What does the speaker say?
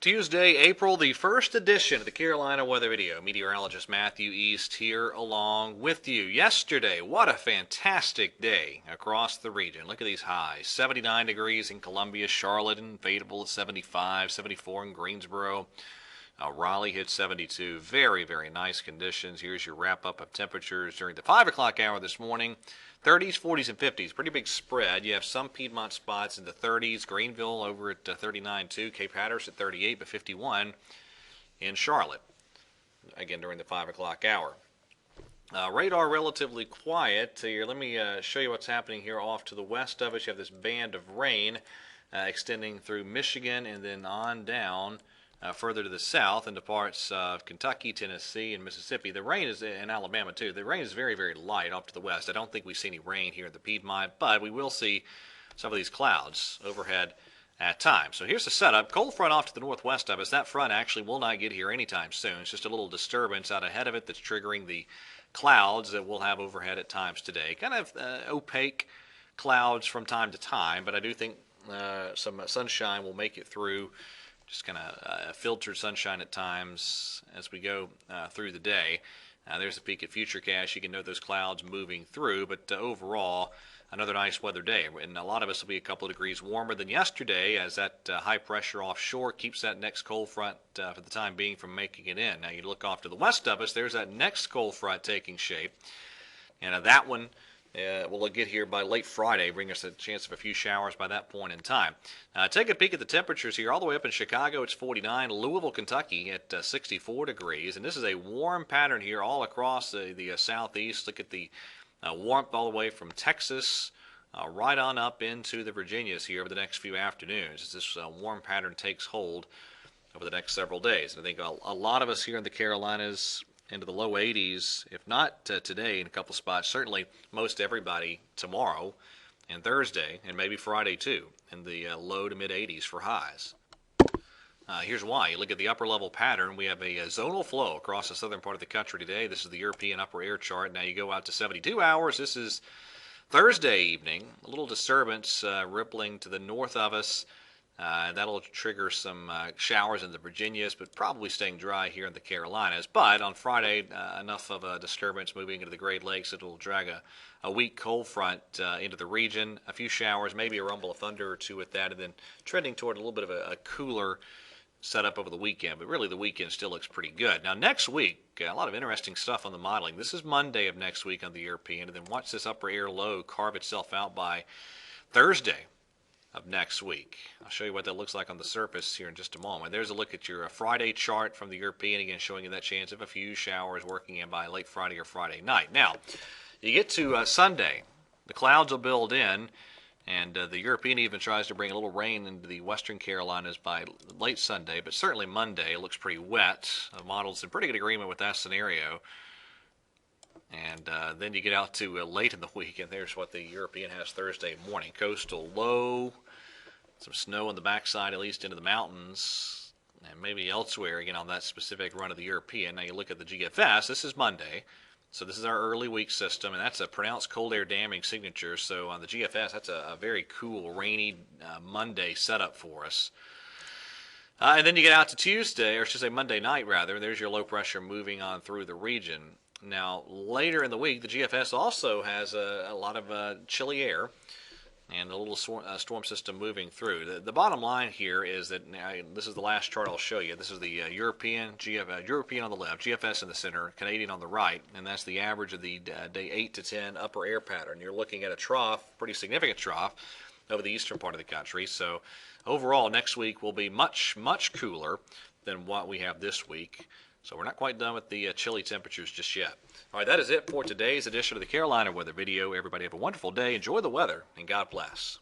Tuesday, April the 1st edition of the Carolina Weather Video. Meteorologist Matthew East here along with you. Yesterday, what a fantastic day across the region. Look at these highs. 79 degrees in Columbia, Charlotte, and Fayetteville at 75, 74 in Greensboro. Raleigh hit 72. Very, very nice conditions. Here's your wrap-up of temperatures during the 5 o'clock hour this morning. 30s, 40s, and 50s. Pretty big spread. You have some Piedmont spots in the 30s. Greenville over at 39 too. Cape Hatteras at 38, but 51 in Charlotte. Again, during the 5 o'clock hour. Radar relatively quiet here. Let me show you what's happening here off to the west of us. You have this band of rain extending through Michigan and then on down further to the south into parts of Kentucky, Tennessee, and Mississippi. The rain is in Alabama too. The rain is very, very light off to the west. I don't think we see any rain here in the Piedmont, but we will see some of these clouds overhead at times. So here's the setup. Cold front off to the northwest of us. That front actually will not get here anytime soon. It's just a little disturbance out ahead of it that's triggering the clouds that we'll have overhead at times today. Kind of opaque clouds from time to time, but I do think some sunshine will make it through. Just kind of filtered sunshine at times as we go through the day. There's a peek at Futurecast. You can note those clouds moving through, but overall, another nice weather day. And a lot of us will be a couple of degrees warmer than yesterday as that high pressure offshore keeps that next cold front for the time being from making it in. Now you look off to the west of us, there's that next cold front taking shape. And that one will get here by late Friday, bring us a chance of a few showers by that point in time. Take a peek at the temperatures here. All the way up in Chicago, it's 49. Louisville, Kentucky at 64 degrees. And this is a warm pattern here all across the southeast. Look at the warmth all the way from Texas right on up into the Virginias here over the next few afternoons as this warm pattern takes hold over the next several days. And I think a lot of us here in the Carolinas into the low 80s, if not today in a couple spots, certainly most everybody tomorrow and Thursday and maybe Friday too, in the low to mid 80s for highs. Here's why. You look at the upper level pattern. We have a zonal flow across the southern part of the country today. This is the European upper air chart. Now you go out to 72 hours. This is Thursday evening. A little disturbance rippling to the north of us. That'll trigger some showers in the Virginias, but probably staying dry here in the Carolinas. But on Friday, enough of a disturbance moving into the Great Lakes, it'll drag a weak cold front into the region. A few showers, maybe a rumble of thunder or two with that, and then trending toward a little bit of a cooler setup over the weekend. But really, the weekend still looks pretty good. Now, next week, a lot of interesting stuff on the modeling. This is Monday of next week on the European, and then watch this upper air low carve itself out by Thursday of next week. I'll show you what that looks like on the surface here in just a moment. There's a look at your Friday chart from the European, again showing you that chance of a few showers working in by late Friday or Friday night. Now, you get to Sunday, the clouds will build in, and the European even tries to bring a little rain into the western Carolinas by late Sunday, but certainly Monday it looks pretty wet. The model's in pretty good agreement with that scenario. And then you get out to late in the week, and there's what the European has Thursday morning. Coastal low, some snow on the backside, at least into the mountains, and maybe elsewhere, again, on that specific run of the European. Now you look at the GFS, this is Monday, so this is our early week system, and that's a pronounced cold air damming signature. So on the GFS, that's a very cool, rainy Monday setup for us. And then you get out to Tuesday, or I should say Monday night, rather, and there's your low pressure moving on through the region. Now, later in the week, the GFS also has a lot of chilly air and a little storm system moving through. The bottom line here is that this is the last chart I'll show you. This is the European on the left, GFS in the center, Canadian on the right, and that's the average of the day 8 to 10 upper air pattern. You're looking at a trough, pretty significant trough, over the eastern part of the country. So overall, next week will be much, much cooler than what we have this week. So we're not quite done with the chilly temperatures just yet. All right, that is it for today's edition of the Carolina Weather Video. Everybody have a wonderful day. Enjoy the weather, and God bless.